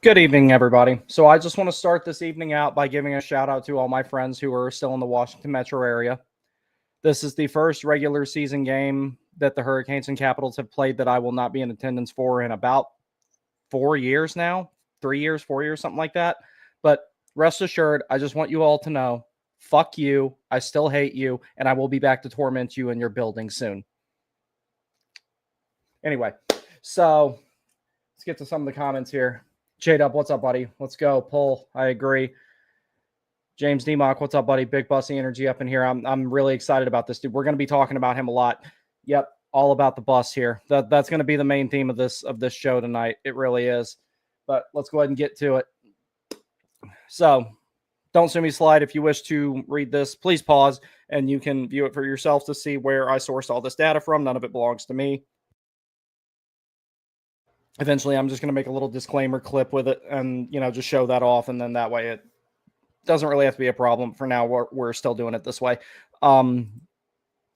Good evening, everybody. So I just want to start this evening out by giving a shout out to all my friends who are still in the Washington metro area. This is the first regular season game that the Hurricanes and Capitals have played that I will not be in attendance for in about 4 years now, 3 years, 4 years, something like that. But rest assured, I just want you all to know, fuck you. I still hate you, and I will be back to torment you in your building soon. Anyway, so let's get to some of the comments here. J-Dub, what's up, buddy? Let's go. Pull. I agree. James Demock, what's up, buddy? Big Bussy energy up in here. I'm really excited about this dude. We're going to be talking about him a lot. Yep, all about the bus here. That's going to be the main theme of this show tonight. It really is. But let's go ahead and get to it. So, don't sue me, Slide. If you wish to read this, please pause and you can view it for yourself to see where I sourced all this data from. None of it belongs to me. Eventually, I'm just going to make a little disclaimer clip with it and, just show that off. And then that way it doesn't really have to be a problem. For now, we're still doing it this way. All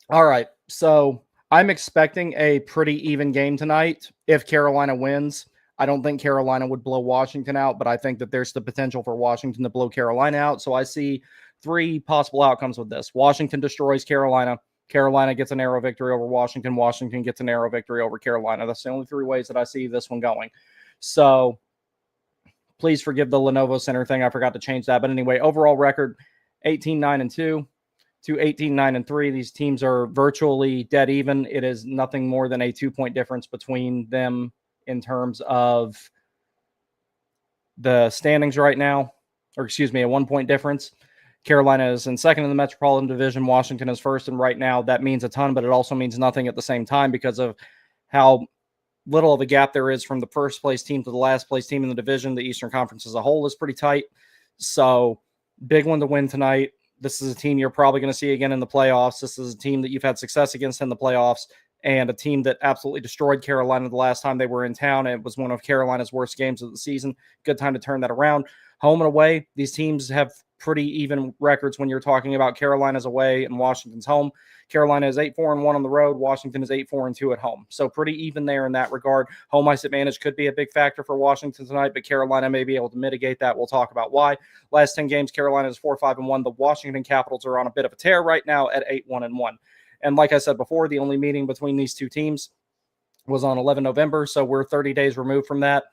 right. So I'm expecting a pretty even game tonight if Carolina wins. I don't think Carolina would blow Washington out, but I think that there's the potential for Washington to blow Carolina out. So I see three possible outcomes with this. Washington destroys Carolina. Carolina gets a narrow victory over Washington. Washington gets a narrow victory over Carolina. That's the only three ways that I see this one going. So please forgive the Lenovo Center thing. I forgot to change that. But anyway, overall record 18-9-2 to 18-9-3. These teams are virtually dead even. It is nothing more than a 2-point difference between them in terms of the standings right now. Or excuse me, a 1-point difference. Carolina is in second in the Metropolitan Division. Washington is first. And right now that means a ton, but it also means nothing at the same time because of how little of a gap there is from the first place team to the last place team in the division. The Eastern Conference as a whole is pretty tight. So big one to win tonight. This is a team you're probably going to see again in the playoffs. This is a team that you've had success against in the playoffs and a team that absolutely destroyed Carolina the last time they were in town. It was one of Carolina's worst games of the season. Good time to turn that around. Home and away, these teams have pretty even records when you're talking about Carolina's away and Washington's home. Carolina is 8-4-1 on the road. Washington is 8-4-2 at home. So pretty even there in that regard. Home ice advantage could be a big factor for Washington tonight, but Carolina may be able to mitigate that. We'll talk about why. Last 10 games, Carolina is 4-5-1. The Washington Capitals are on a bit of a tear right now at 8-1-1. And like I said before, the only meeting between these two teams was on 11 November, so we're 30 days removed from that.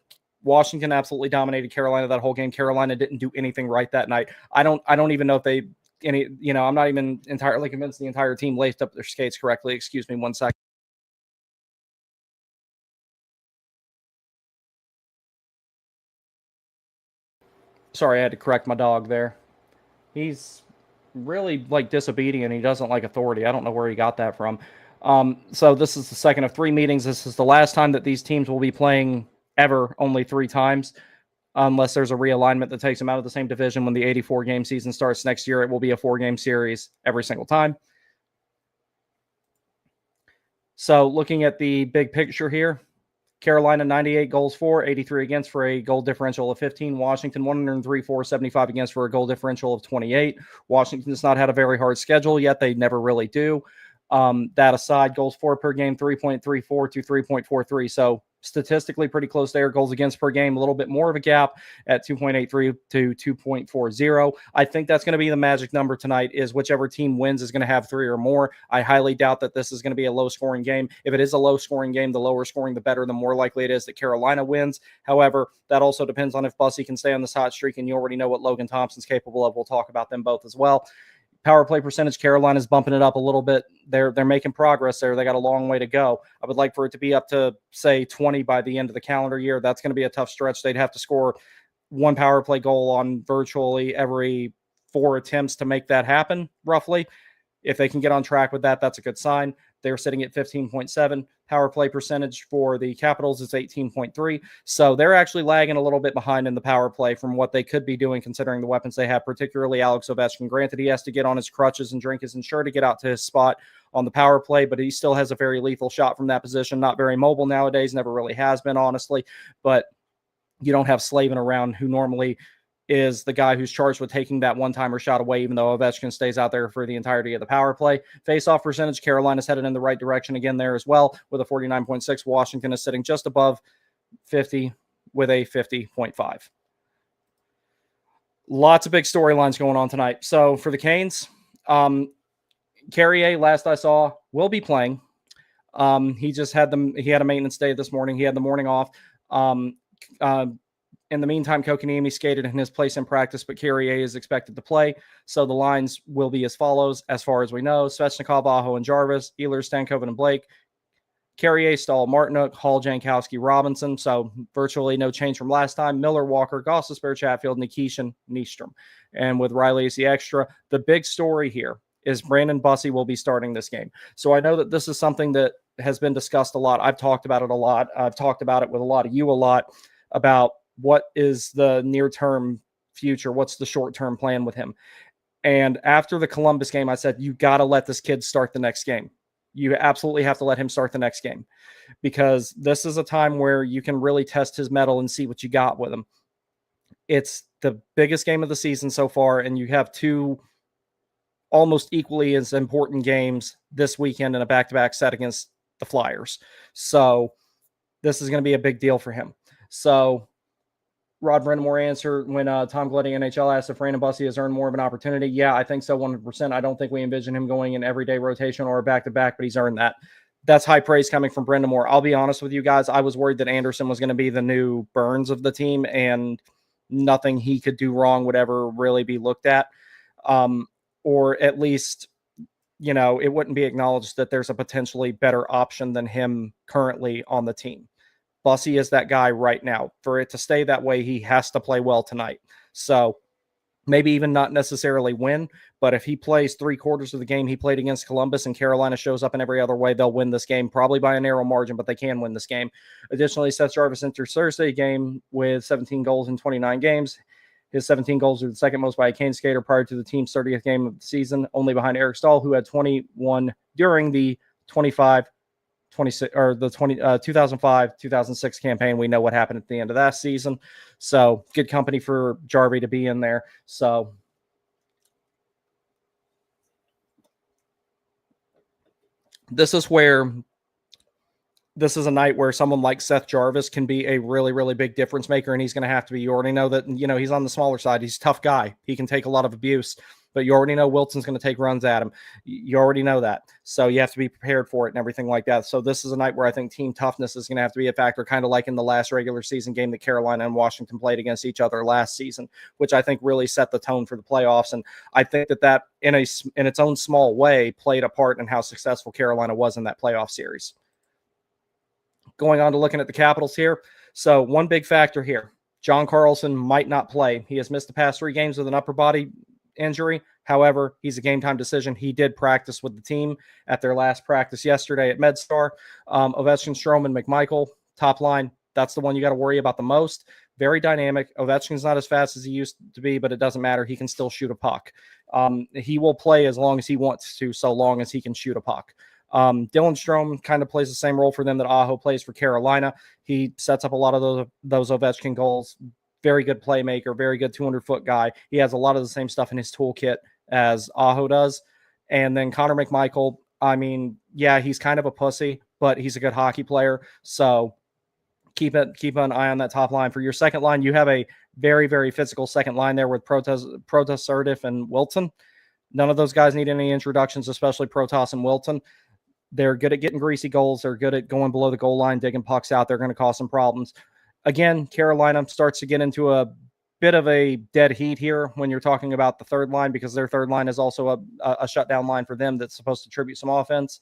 Washington absolutely dominated Carolina that whole game. Carolina didn't do anything right that night. I don't even know if they I'm not even entirely convinced the entire team laced up their skates correctly. Excuse me 1 second. Sorry, I had to correct my dog there. He's really disobedient. He doesn't like authority. I don't know where he got that from. So this is the second of 3 meetings. This is the last time that these teams will be playing ever, only 3 times, unless there's a realignment that takes them out of the same division. When the 84-game season starts next year, it will be a 4-game series every single time. So looking at the big picture here, Carolina 98 goals for, 83 against for a goal differential of 15. Washington 103 for, 75 against for a goal differential of 28. Washington's not had a very hard schedule yet. They never really do. That aside, goals for per game, 3.34 to 3.43. So statistically pretty close there. Goals against per game, a little bit more of a gap at 2.83 to 2.40. I think that's going to be the magic number tonight, is whichever team wins is going to have 3 or more. I highly doubt that this is going to be a low-scoring game. If it is a low-scoring game, the lower scoring, the better, the more likely it is that Carolina wins. However, that also depends on if Bussy can stay on this hot streak, and you already know what Logan Thompson's capable of. We'll talk about them both as well. Power play percentage, Carolina's bumping it up a little bit. They're making progress there. They got a long way to go. I would like for it to be up to, say, 20 by the end of the calendar year. That's going to be a tough stretch. They'd have to score 1 power play goal on virtually every 4 attempts to make that happen, roughly. If they can get on track with that, that's a good sign. They're sitting at 15.7. Power play percentage for the Capitals is 18.3. So they're actually lagging a little bit behind in the power play from what they could be doing, considering the weapons they have, particularly Alex Ovechkin. Granted, he has to get on his crutches and drink his ensure to get out to his spot on the power play, but he still has a very lethal shot from that position. Not very mobile nowadays, never really has been, honestly. But you don't have Slavin around, who normally is the guy who's charged with taking that one-timer shot away, even though Ovechkin stays out there for the entirety of the power play. Face-off percentage, Carolina's headed in the right direction again there as well with a 49.6. Washington is sitting just above 50. with a 50.5. Lots of big storylines going on tonight. So for the Canes, Carrier, last I saw, will be playing. He just had he had a maintenance day this morning. He had the morning off. In the meantime, Kotkaniemi skated in his place in practice, but Carrier is expected to play. So the lines will be as follows, as far as we know: Svechnikov, Aho, and Jarvis, Ehlers, Stankoven, and Blake, Carrier, Stahl, Martinook, Hall, Jankowski, Robinson. So virtually no change from last time. Miller, Walker, Gostisbehere, Chatfield, Nikishin, Nystrom. And with Riley as the extra, the big story here is Brandon Bussey will be starting this game. So I know that this is something that has been discussed a lot. I've talked about it a lot. I've talked about it with a lot of you a lot about what is the near-term future, what's the short-term plan with him. And after the Columbus game, I said, you got to let this kid start the next game. You absolutely have to let him start the next game, because this is a time where you can really test his mettle and see what you got with him. It's the biggest game of the season so far, and you have two almost equally as important games this weekend in a back-to-back set against the Flyers. So this is going to be a big deal for him. So Rod Brindamore answered when Tom Gleddy NHL asked if Brandon Bussey has earned more of an opportunity. Yeah, I think so, 100%. I don't think we envision him going in everyday rotation or back-to-back, but he's earned that. That's high praise coming from Brindamore. I'll be honest with you guys. I was worried that Anderson was going to be the new Burns of the team, and nothing he could do wrong would ever really be looked at. Or at least, you know, it wouldn't be acknowledged that there's a potentially better option than him currently on the team. Bussey is that guy right now. For it to stay that way, he has to play well tonight. So maybe even not necessarily win, but if he plays 3/4 of the game he played against Columbus and Carolina shows up in every other way, they'll win this game, probably by a narrow margin, but they can win this game. Additionally, Seth Jarvis enters Thursday game with 17 goals in 29 games. His 17 goals are the second most by a Kane skater prior to the team's 30th game of the season, only behind Eric Stahl, who had 21 during the 2005-2006 campaign. We know what happened at the end of that season. So good company for Jarvie to be in there. So this is a night where someone like Seth Jarvis can be a really, really big difference maker, and he's going to have to be. You already know that, you know, he's on the smaller side. He's a tough guy. He can take a lot of abuse, but you already know Wilson's going to take runs at him. You already know that. So you have to be prepared for it and everything like that. So this is a night where I think team toughness is going to have to be a factor, kind of like in the last regular season game that Carolina and Washington played against each other last season, which I think really set the tone for the playoffs. And I think that in its own small way played a part in how successful Carolina was in that playoff series. Going on to looking at the Capitals here. So one big factor here, John Carlson might not play. He has missed the past 3 games with an upper body injury. However, he's a game time decision. He did practice with the team at their last practice yesterday at MedStar. Ovechkin, Strome, and McMichael, top line. That's the one you got to worry about the most. Very dynamic. Ovechkin's not as fast as he used to be, but it doesn't matter. He can still shoot a puck. He will play as long as he wants to, so long as he can shoot a puck. Dylan Strome kind of plays the same role for them that Aho plays for Carolina. He sets up a lot of those Ovechkin goals. Very good playmaker, very good 200-foot guy. He has a lot of the same stuff in his toolkit as Aho does. And then Connor McMichael, I mean, yeah, he's kind of a pussy, but he's a good hockey player. So keep an eye on that top line. For your second line, you have a very, very physical second line there with Protas, Sertif, and Wilson. None of those guys need any introductions, especially Protas and Wilson. They're good at getting greasy goals. They're good at going below the goal line, digging pucks out. They're going to cause some problems. Again, Carolina starts to get into a bit of a dead heat here when you're talking about the third line, because their third line is also a shutdown line for them that's supposed to tribute some offense.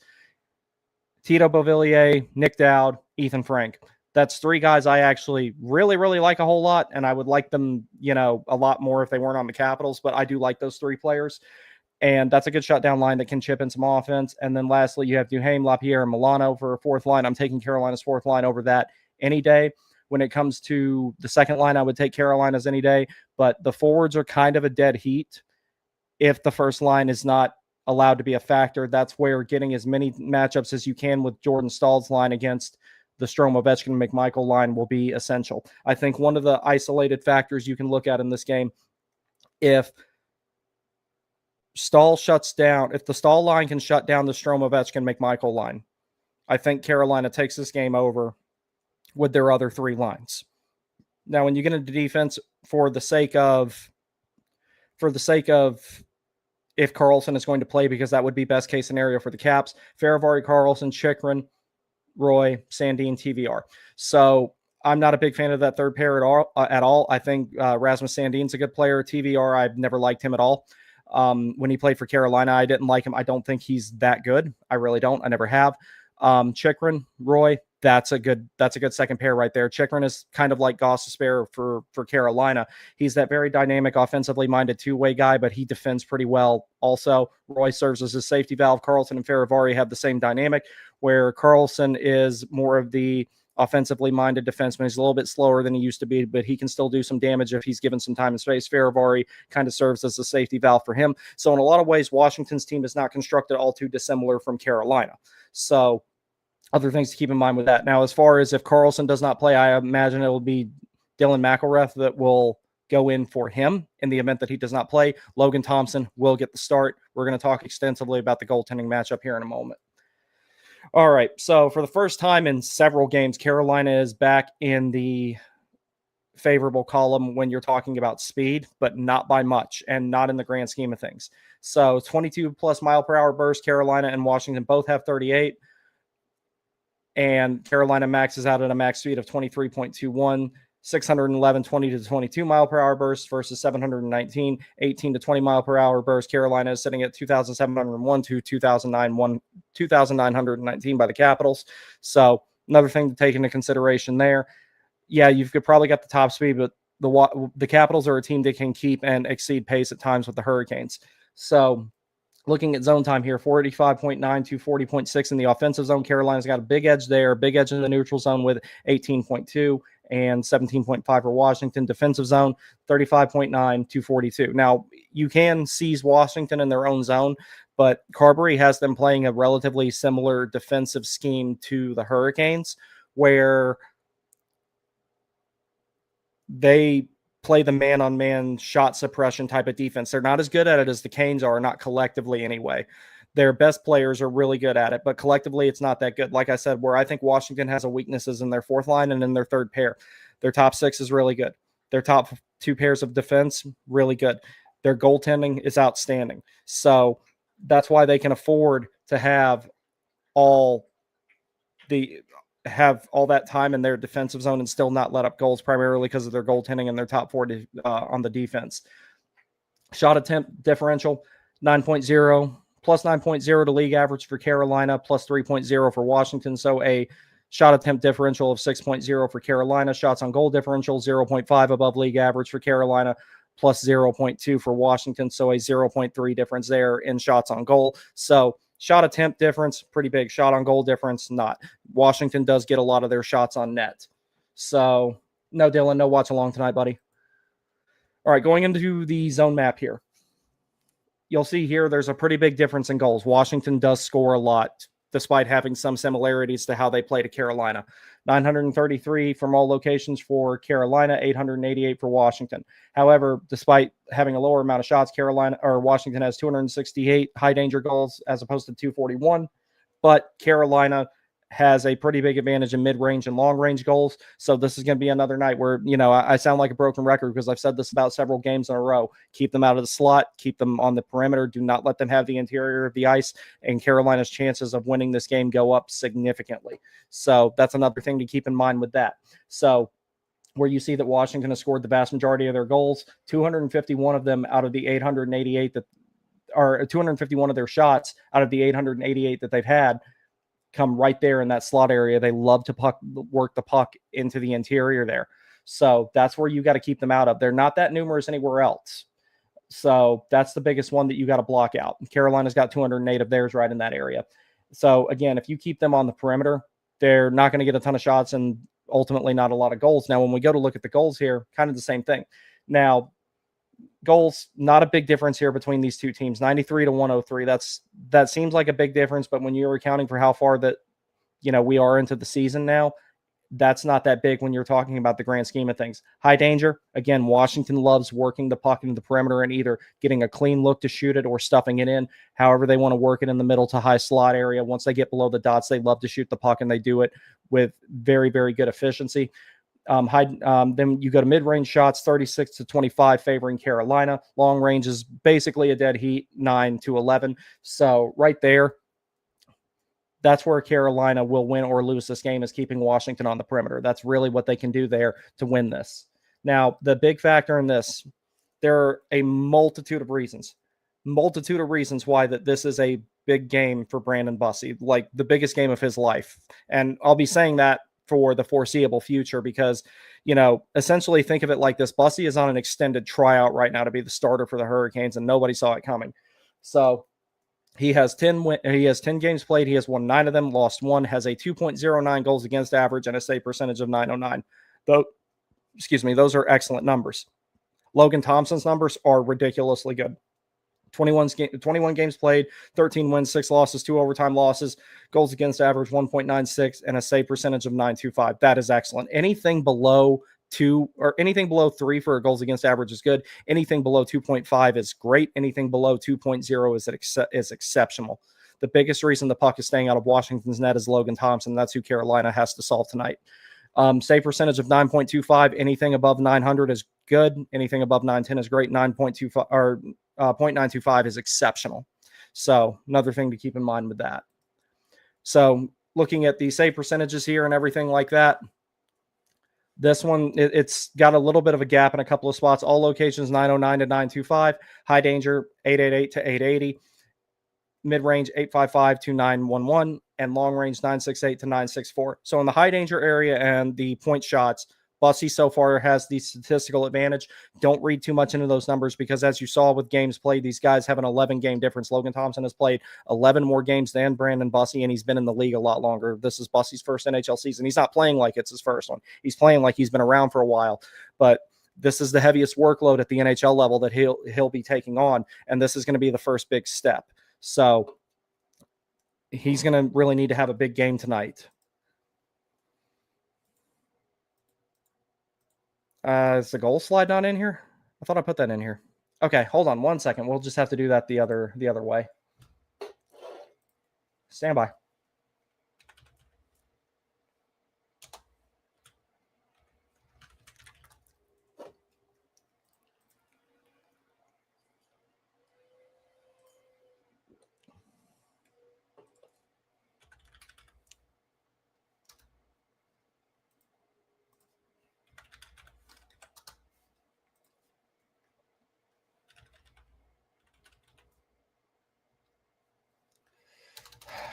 Tito Beauvillier, Nick Dowd, Ethan Frank. That's 3 guys I actually really, really like a whole lot, and I would like them, you know, a lot more if they weren't on the Capitals, but I do like those 3 players. And that's a good shutdown line that can chip in some offense. And then lastly, you have Duhaime, LaPierre, and Milano for a fourth line. I'm taking Carolina's fourth line over that any day. When it comes to the second line, I would take Carolina's any day. But the forwards are kind of a dead heat if the first line is not allowed to be a factor. That's where getting as many matchups as you can with Jordan Stahl's line against the Strome, Ovechkin, McMichael line will be essential. I think one of the isolated factors you can look at in this game, if Stahl shuts down, if the Stahl line can shut down the Strome, Ovechkin, McMichael line, I think Carolina takes this game over with their other 3 lines. Now, when you get into defense, for the sake of if Carlson is going to play, because that would be best case scenario for the Caps, Faravari, Carlson, Chikrin, Roy, Sandin, TVR. So I'm not a big fan of that third pair at all. I think Rasmus Sandin's a good player. TVR, I've never liked him at all. When he played for Carolina, I didn't like him. I don't think he's that good. I really don't. I never have. Chikrin, Roy, that's a good second pair right there. Chikrin is kind of like Gostisbehere for Carolina. He's that very dynamic, offensively minded two-way guy, but he defends pretty well. Also, Roy serves as a safety valve. Carlson and Faravari have the same dynamic, where Carlson is more of the offensively minded defenseman. He's a little bit slower than he used to be, but he can still do some damage if he's given some time and space. Faravari kind of serves as a safety valve for him. So in a lot of ways, Washington's team is not constructed all too dissimilar from Carolina. So other things to keep in mind with that. Now, as far as if Carlson does not play, I imagine it will be Dylan McElrath that will go in for him in the event that he does not play. Logan Thompson will get the start. We're going to talk extensively about the goaltending matchup here in a moment. All right, so for the first time in several games, Carolina is back in the favorable column when you're talking about speed, but not by much and not in the grand scheme of things. So 22 plus mile per hour burst, Carolina and Washington both have 38. And Carolina maxes out at a max speed of 23.21, 611 20 to 22 mile per hour burst versus 719 18 to 20 mile per hour burst. Carolina is sitting at 2,701 to 2,919 by the Capitals. So another thing to take into consideration there. Yeah, you've probably got the top speed, but the Capitals are a team that can keep and exceed pace at times with the Hurricanes. So looking at zone time here, 45.9 to 40.6 in the offensive zone. Carolina's got a big edge there, big edge in the neutral zone with 18.2 and 17.5 for Washington. Defensive zone, 35.9 to 42. Now, you can seize Washington in their own zone, but Carberry has them playing a relatively similar defensive scheme to the Hurricanes, where they play the man-on-man shot suppression type of defense. They're not as good at it as the Canes are, not collectively anyway. Their best players are really good at it, but collectively it's not that good. Like I said, where I think Washington has a weaknesses in their fourth line and in their third pair. Their top six is really good. Their top two pairs of defense, really good. Their goaltending is outstanding. So that's why they can afford to have all that time in their defensive zone and still not let up goals, primarily because of their goaltending and their top four on the defense. Shot attempt differential, 9.0, plus 9.0 to league average for Carolina, plus 3.0 for Washington. So a shot attempt differential of 6.0 for Carolina. Shots on goal differential, 0.5 above league average for Carolina, plus 0.2 for Washington. So a 0.3 difference there in shots on goal. So shot attempt difference, pretty big. Shot on goal difference, not. Washington does get a lot of their shots on net. So, no, Dylan, no watch along tonight, buddy. All right, going into the zone map here. You'll see here there's a pretty big difference in goals. Washington does score a lot, despite having some similarities to how they play to Carolina. 933 from all locations for Carolina, 888 for Washington. However, despite having a lower amount of shots, Washington has 268 high danger goals as opposed to 241, but Carolina has a pretty big advantage in mid-range and long-range goals. So this is going to be another night where, I sound like a broken record because I've said this about several games in a row. Keep them out of the slot, keep them on the perimeter, do not let them have the interior of the ice, and Carolina's chances of winning this game go up significantly. So that's another thing to keep in mind with that. So where you see that Washington has scored the vast majority of their goals, 251 of them out of the 888 251 of their shots out of the 888 that they've had come right there in that slot area. They love to work the puck into the interior there. So that's where you got to keep them out of. They're not that numerous anywhere else. So that's the biggest one that you got to block out. Carolina's got 208 of theirs right in that area. So again, if you keep them on the perimeter, they're not going to get a ton of shots and ultimately not a lot of goals. Now, when we go to look at the goals here, kind of the same thing. Now, goals, not a big difference here between these two teams, 93 to 103. That seems like a big difference, but when you're accounting for how far that, we are into the season now, that's not that big when you're talking about the grand scheme of things. High danger, again, Washington loves working the puck into the perimeter and either getting a clean look to shoot it or stuffing it in. However they want to work it in the middle to high slot area. Once they get below the dots, they love to shoot the puck, and they do it with very, very good efficiency. Then you go to mid-range shots, 36-25, favoring Carolina. Long range is basically a dead heat, 9-11. So right there, that's where Carolina will win or lose this game, is keeping Washington on the perimeter. That's really what they can do there to win this. Now, the big factor in this, there are a multitude of reasons why that this is a big game for Brandon Bussey, like the biggest game of his life. And I'll be saying that for the foreseeable future because, essentially think of it like this. Bussey is on an extended tryout right now to be the starter for the Hurricanes, and nobody saw it coming. So he has 10 games played. He has won 9 of them, lost 1, has a 2.09 goals against average and a save percentage of 909. Those are excellent numbers. Logan Thompson's numbers are ridiculously good. 21 games played, 13 wins, 6 losses, 2 overtime losses, goals against average 1.96, and a save percentage of 925. That is excellent. Anything below 2 or anything below 3 for a goals against average is good. Anything below 2.5 is great. Anything below 2.0 is exceptional. The biggest reason the puck is staying out of Washington's net is Logan Thompson. That's who Carolina has to solve tonight. Save percentage of 9.25. Anything above 900 is good. Anything above 910 is great. 9.25 or 0.925 is exceptional. So another thing to keep in mind with that. So looking at the save percentages here and everything like that, this one, it's got a little bit of a gap in a couple of spots. All locations 909 to 925. High danger 888 to 880. Mid-range 855 to 911. And long range 968 to 964. So in the high danger area and the point shots, Bussey so far has the statistical advantage. Don't read too much into those numbers because as you saw with games played, these guys have an 11-game difference. Logan Thompson has played 11 more games than Brandon Bussey, and he's been in the league a lot longer. This is Bussey's first NHL season. He's not playing like it's his first one. He's playing like he's been around for a while. But this is the heaviest workload at the NHL level that he'll be taking on, and this is going to be the first big step. So he's going to really need to have a big game tonight. Is the goal slide not in here? I thought I put that in here. Okay, hold on 1 second. We'll just have to do that the other way. Stand by.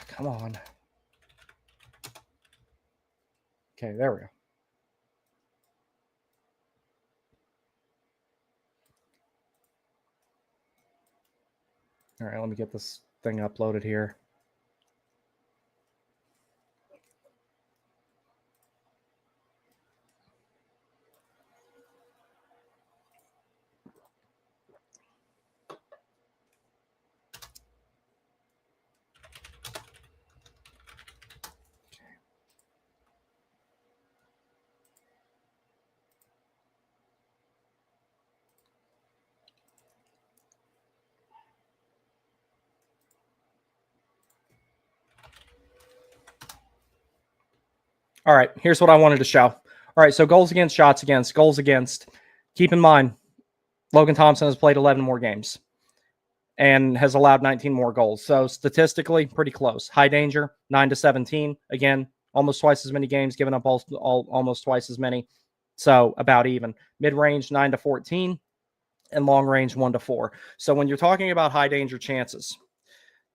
Come on. Okay, there we go. All right, let me get this thing uploaded here. All right, here's what I wanted to show. All right, so goals against, shots against, goals against. Keep in mind, Logan Thompson has played 11 more games and has allowed 19 more goals. So statistically, pretty close. High danger, 9-17. Again, almost twice as many games, giving up almost twice as many. So about even. Mid-range, 9-14. And long range, 1-4. So when you're talking about high danger chances,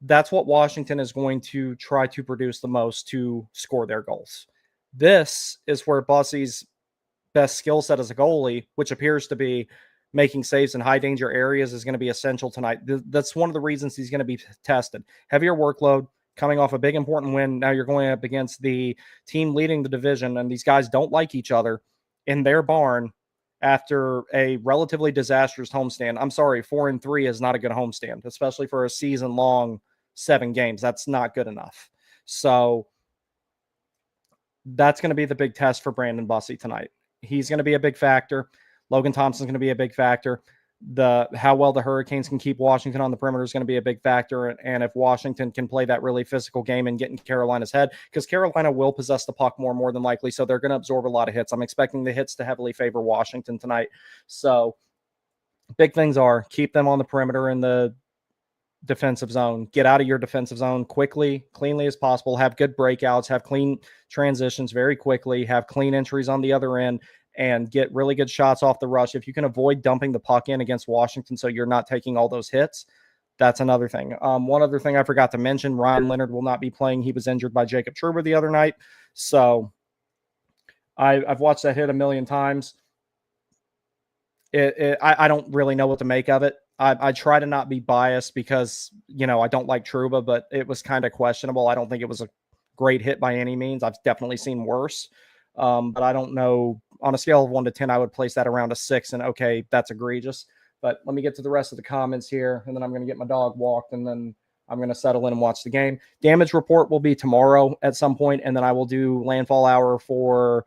that's what Washington is going to try to produce the most to score their goals. This is where Bussey's best skill set as a goalie, which appears to be making saves in high danger areas, is going to be essential tonight. That's one of the reasons he's going to be tested. Heavier workload, coming off a big important win. Now you're going up against the team leading the division, and these guys don't like each other in their barn after a relatively disastrous homestand. I'm sorry, 4-3 is not a good homestand, especially for a season-long 7 games. That's not good enough. So that's going to be the big test for Brandon Bussey tonight. He's going to be a big factor. Logan Thompson's going to be a big factor. how well the Hurricanes can keep Washington on the perimeter is going to be a big factor. And if Washington can play that really physical game and get in Carolina's head, because Carolina will possess the puck more than likely, so they're going to absorb a lot of hits. I'm expecting the hits to heavily favor Washington tonight. So big things are keep them on the perimeter in the defensive zone, get out of your defensive zone quickly, cleanly as possible, have good breakouts, have clean transitions very quickly, have clean entries on the other end, and get really good shots off the rush. If you can avoid dumping the puck in against Washington so you're not taking all those hits, that's another thing. One other thing I forgot to mention, Ryan Leonard will not be playing. He was injured by Jacob Trouba the other night. So I've watched that hit a million times. I don't really know what to make of it. I try to not be biased because, I don't like Trouba, but it was kind of questionable. I don't think it was a great hit by any means. I've definitely seen worse. But I don't know. On a scale of 1 to 10, I would place that around a 6. And okay, that's egregious. But let me get to the rest of the comments here, and then I'm going to get my dog walked, and then I'm going to settle in and watch the game. Damage report will be tomorrow at some point, and then I will do landfall hour for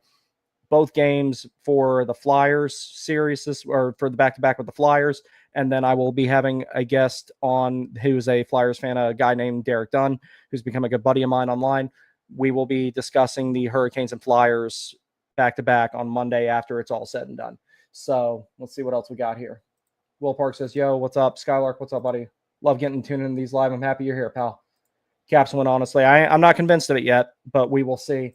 both games for the Flyers series, or for the back-to-back with the Flyers. And then I will be having a guest on who's a Flyers fan, a guy named Derek Dunn, who's become a good buddy of mine online. We will be discussing the Hurricanes and Flyers back-to-back on Monday after it's all said and done. So let's see what else we got here. Will Park says, yo, what's up? Skylark, what's up, buddy? Love getting tuned in these live. I'm happy you're here, pal. Caps win, honestly. I'm not convinced of it yet, but we will see.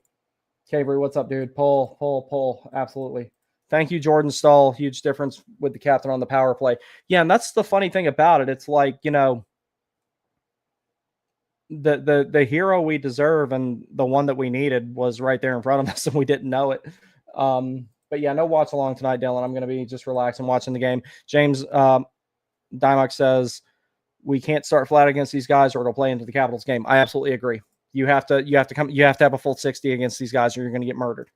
Cavery, what's up, dude? Pull. Absolutely. Thank you, Jordan Stahl. Huge difference with the captain on the power play. Yeah, and that's the funny thing about it. It's like, the hero we deserve and the one that we needed was right there in front of us, and we didn't know it. But yeah, no watch along tonight, Dylan. I'm going to be just relaxing watching the game. James Dymock says we can't start flat against these guys or it'll play into the Capitals game. I absolutely agree. You have to have a full 60 against these guys or you're going to get murdered.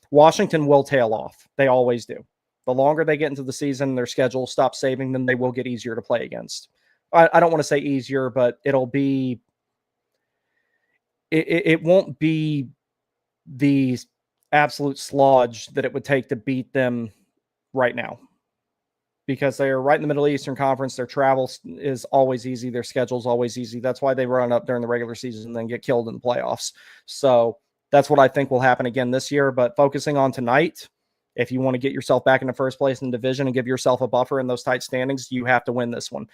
Washington will tail off. They always do. The longer they get into the season, their schedule stops saving them, they will get easier to play against. I don't want to say easier, but it'll be it won't be the absolute sludge that it would take to beat them right now, because they are right in the Middle Eastern Conference. Their travel is always easy. Their schedule is always easy. That's why they run up during the regular season and then get killed in the playoffs. So that's what I think will happen again this year. But focusing on tonight, if you want to get yourself back in the first place in the division and give yourself a buffer in those tight standings, you have to win this one.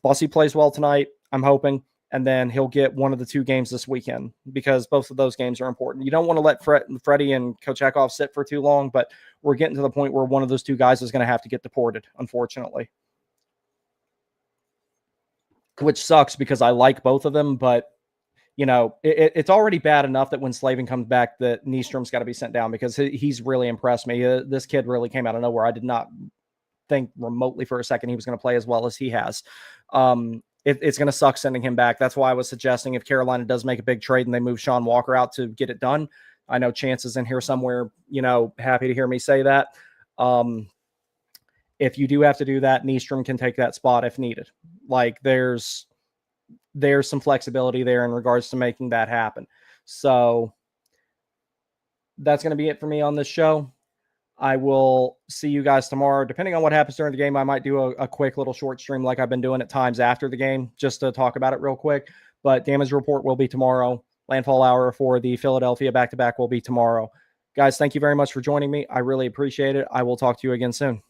Bussy plays well tonight, I'm hoping, and then he'll get one of the 2 games this weekend because both of those games are important. You don't want to let Freddie and Kochekov sit for too long, but we're getting to the point where one of those 2 guys is going to have to get deported, unfortunately. Which sucks because I like both of them, but it's already bad enough that when Slavin comes back, that Nystrom's got to be sent down because he's really impressed me. This kid really came out of nowhere. I did not think remotely for a second he was going to play as well as he has. It's going to suck sending him back. That's why I was suggesting if Carolina does make a big trade and they move Sean Walker out to get it done. I know Chance is in here somewhere, happy to hear me say that. If you do have to do that, Nystrom can take that spot if needed. Like there's some flexibility there in regards to making that happen. So that's going to be it for me on this show. I will see you guys tomorrow. Depending on what happens during the game, I might do a quick little short stream like I've been doing at times after the game just to talk about it real quick. But damage report will be tomorrow. Landfall hour for the Philadelphia back-to-back will be tomorrow. Guys, thank you very much for joining me. I really appreciate it. I will talk to you again soon.